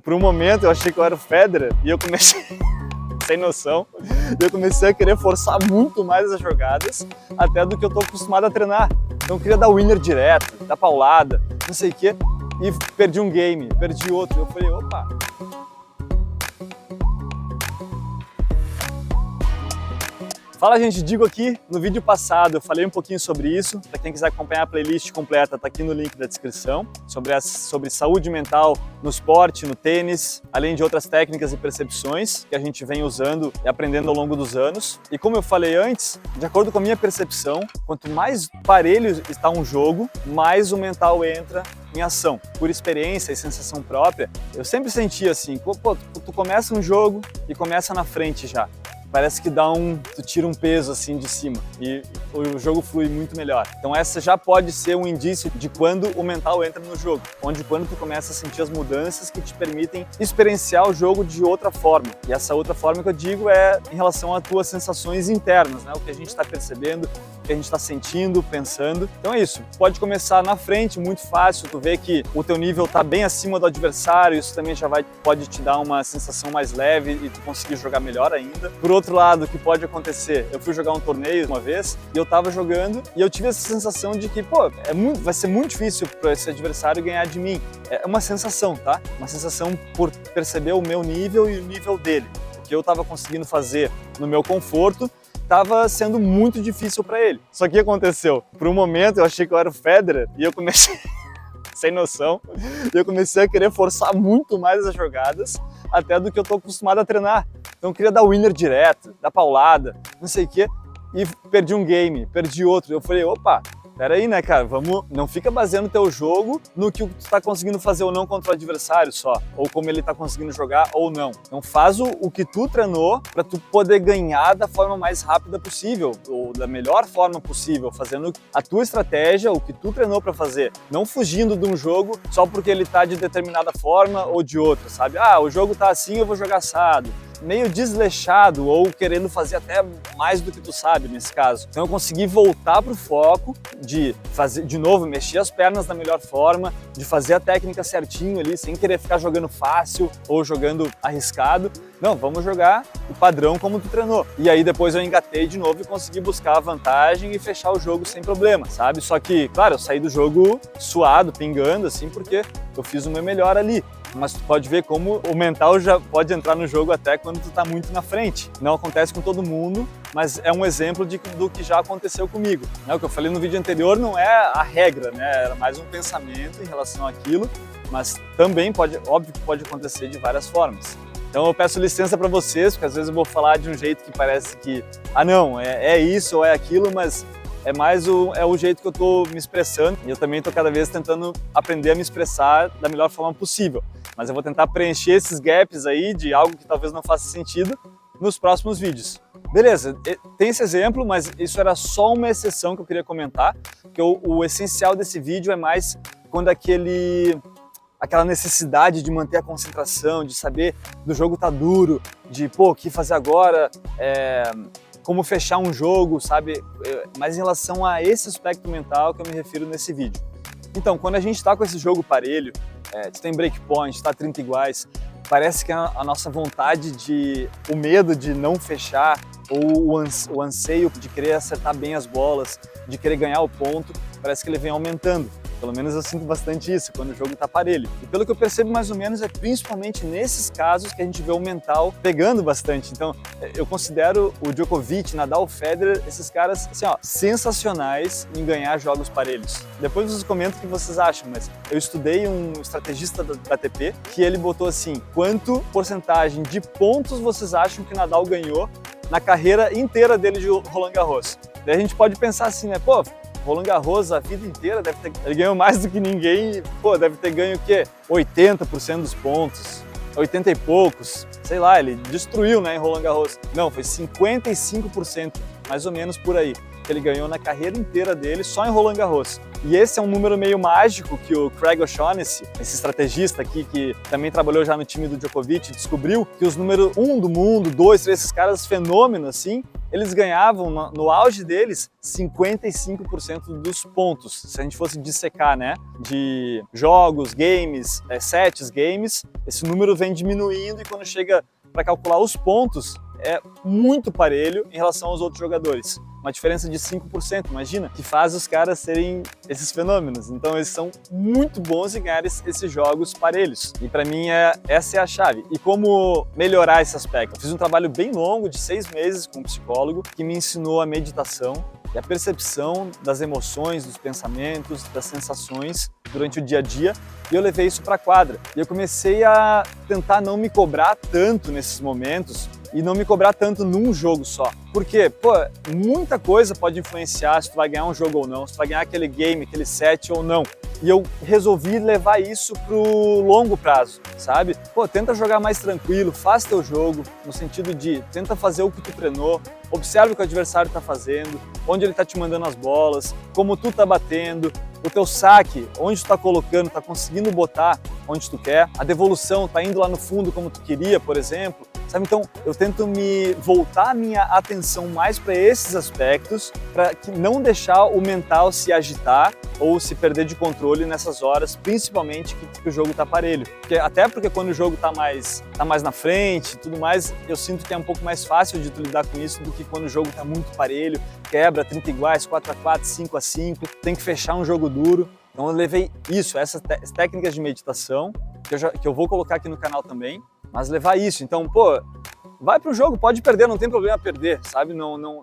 Por um momento eu achei que eu era o Federer e eu comecei, sem noção, eu comecei a querer forçar muito mais as jogadas, até do que eu tô acostumado a treinar. Então eu queria dar winner direto, dar paulada, não sei o quê, e perdi um game, perdi outro. Eu falei, opa! Fala, gente, Digo aqui. No vídeo passado eu falei um pouquinho sobre isso. Para quem quiser acompanhar a playlist completa, tá aqui no link da descrição, sobre saúde mental no esporte, no tênis, além de outras técnicas e percepções que a gente vem usando e aprendendo ao longo dos anos. E como eu falei antes, de acordo com a minha percepção, quanto mais parelho está um jogo, mais o mental entra em ação. Por experiência e sensação própria, eu sempre senti assim, pô, tu começa um jogo e começa na frente já. Parece que tu tira um peso assim de cima e o jogo flui muito melhor. Então essa já pode ser um indício de quando o mental entra no jogo, onde quando tu começa a sentir as mudanças que te permitem experienciar o jogo de outra forma. E essa outra forma que eu digo é em relação às tuas sensações internas, né? O que a gente está percebendo, o que a gente está sentindo, pensando. Então é isso, pode começar na frente, muito fácil, tu vê que o teu nível está bem acima do adversário, isso também pode te dar uma sensação mais leve e tu conseguir jogar melhor ainda. Por outro lado, o que pode acontecer, eu fui jogar um torneio uma vez e eu tava jogando e eu tive essa sensação de que, pô, vai ser muito difícil para esse adversário ganhar de mim. É uma sensação, tá? Uma sensação por perceber o meu nível e o nível dele. O que eu tava conseguindo fazer no meu conforto estava sendo muito difícil para ele. Só que o que aconteceu? Por um momento eu achei que eu era o Federer e eu comecei, sem noção, eu comecei a querer forçar muito mais as jogadas, até do que eu tô acostumado a treinar. Então eu queria dar winner direto, dar paulada, não sei o quê, e perdi um game, perdi outro. Eu falei, opa, peraí, né, cara, não fica baseando teu jogo no que tu tá conseguindo fazer ou não contra o adversário só, ou como ele tá conseguindo jogar ou não. Então faz o que tu treinou para tu poder ganhar da forma mais rápida possível, ou da melhor forma possível, fazendo a tua estratégia, o que tu treinou para fazer, não fugindo de um jogo só porque ele tá de determinada forma ou de outra, sabe? Ah, o jogo tá assim, eu vou jogar assado. Meio desleixado ou querendo fazer até mais do que tu sabe nesse caso. Então eu consegui voltar pro foco de fazer, de novo, mexer as pernas da melhor forma, de fazer a técnica certinho ali, sem querer ficar jogando fácil ou jogando arriscado. Não, vamos jogar o padrão como tu treinou. E aí depois eu engatei de novo e consegui buscar a vantagem e fechar o jogo sem problema, sabe? Só que, claro, eu saí do jogo suado, pingando, assim, porque eu fiz o meu melhor ali. Mas tu pode ver como o mental já pode entrar no jogo até quando tu tá muito na frente. Não acontece com todo mundo, mas é um exemplo do que já aconteceu comigo. O que eu falei no vídeo anterior não é a regra, né? Era mais um pensamento em relação àquilo, mas também óbvio que pode acontecer de várias formas. Então eu peço licença para vocês, porque às vezes eu vou falar de um jeito que parece que, não, é isso ou é aquilo, mas é mais o jeito que eu tô me expressando e eu também tô cada vez tentando aprender a me expressar da melhor forma possível. Mas eu vou tentar preencher esses gaps aí de algo que talvez não faça sentido nos próximos vídeos. Beleza, tem esse exemplo, mas isso era só uma exceção que eu queria comentar, porque o essencial desse vídeo é mais quando aquela necessidade de manter a concentração, de saber do jogo tá duro, de pô, o que fazer agora, como fechar um jogo, sabe? Mas em relação a esse aspecto mental que eu me refiro nesse vídeo. Então, quando a gente está com esse jogo parelho, tu tem breakpoint, está 30 iguais, parece que a nossa vontade o medo de não fechar, ou o anseio de querer acertar bem as bolas, de querer ganhar o ponto, parece que ele vem aumentando. Pelo menos eu sinto bastante isso quando o jogo tá parelho. E pelo que eu percebo mais ou menos é principalmente nesses casos que a gente vê o mental pegando bastante. Então eu considero o Djokovic, Nadal, Federer, esses caras assim, sensacionais em ganhar jogos parelhos. Depois vocês comentam o que vocês acham, mas eu estudei um estrategista da ATP que ele botou assim, quanto porcentagem de pontos vocês acham que Nadal ganhou na carreira inteira dele de Roland Garros? Daí a gente pode pensar assim, né, pô, Roland Garros a vida inteira, ele ganhou mais do que ninguém e, pô, deve ter ganho o quê? 80% dos pontos, 80 e poucos, sei lá, ele destruiu, né, em Roland Garros. Não, foi 55%, mais ou menos por aí, que ele ganhou na carreira inteira dele só em Roland Garros. E esse é um número meio mágico que o Craig O'Shaughnessy, esse estrategista aqui que também trabalhou já no time do Djokovic, descobriu que os número 1 do mundo, 2, 3, esses caras fenômenos assim, eles ganhavam no auge deles 55% dos pontos. Se a gente fosse dissecar, né, de jogos, games, sets, games, esse número vem diminuindo e quando chega para calcular os pontos é muito parelho em relação aos outros jogadores. Uma diferença de 5%, imagina, que faz os caras serem esses fenômenos. Então eles são muito bons em ganhar esses jogos parelhos. E para mim essa é a chave. E como melhorar esse aspecto? Eu fiz um trabalho bem longo, de 6 meses, com um psicólogo, que me ensinou a meditação e a percepção das emoções, dos pensamentos, das sensações durante o dia a dia, e eu levei isso para a quadra. E eu comecei a tentar não me cobrar tanto nesses momentos e não me cobrar tanto num jogo só. Porque, muita coisa pode influenciar se tu vai ganhar um jogo ou não, se tu vai ganhar aquele game, aquele set ou não. E eu resolvi levar isso pro longo prazo, sabe? Tenta jogar mais tranquilo, faz teu jogo, no sentido de tenta fazer o que tu treinou, observa o que o adversário tá fazendo, onde ele tá te mandando as bolas, como tu tá batendo, o teu saque, onde tu tá colocando, tá conseguindo botar onde tu quer, a devolução tá indo lá no fundo como tu queria, por exemplo, sabe? Então eu tento me voltar a minha atenção mais para esses aspectos, para não deixar o mental se agitar ou se perder de controle nessas horas, principalmente que o jogo tá parelho. Até porque quando o jogo tá mais na frente e tudo mais, eu sinto que é um pouco mais fácil de tu lidar com isso do que quando o jogo tá muito parelho, quebra 30 iguais, 4-4, 5-5, tem que fechar um jogo duro. Então eu levei isso, essas técnicas de meditação, que eu vou colocar aqui no canal também, mas levar isso. Então, vai pro jogo, pode perder, não tem problema perder, sabe? Não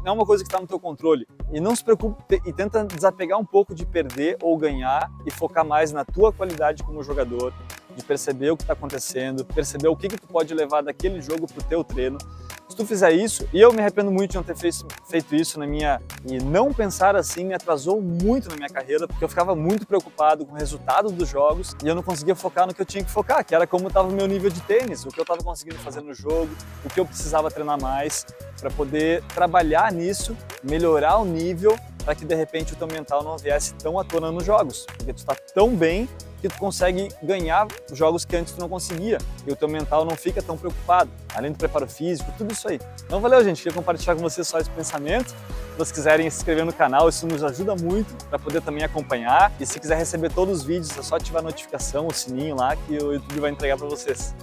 é uma coisa que está no teu controle. E não se preocupe e tenta desapegar um pouco de perder ou ganhar e focar mais na tua qualidade como jogador, de perceber o que está acontecendo, perceber o que tu pode levar daquele jogo pro teu treino. Se tu fizer isso, e eu me arrependo muito de não ter feito isso e não pensar assim me atrasou muito na minha carreira, porque eu ficava muito preocupado com o resultado dos jogos e eu não conseguia focar no que eu tinha que focar, que era como estava o meu nível de tênis, o que eu estava conseguindo fazer no jogo, o que eu precisava treinar mais, para poder trabalhar nisso, melhorar o nível, para que de repente o teu mental não viesse tão à tona nos jogos, porque tu está tão bem que tu consegue ganhar jogos que antes tu não conseguia e o teu mental não fica tão preocupado, além do preparo físico, tudo isso aí. Então valeu, gente, queria compartilhar com vocês só esse pensamento. Se vocês quiserem se inscrever no canal, isso nos ajuda muito para poder também acompanhar, e se quiser receber todos os vídeos é só ativar a notificação, o sininho lá que o YouTube vai entregar para vocês.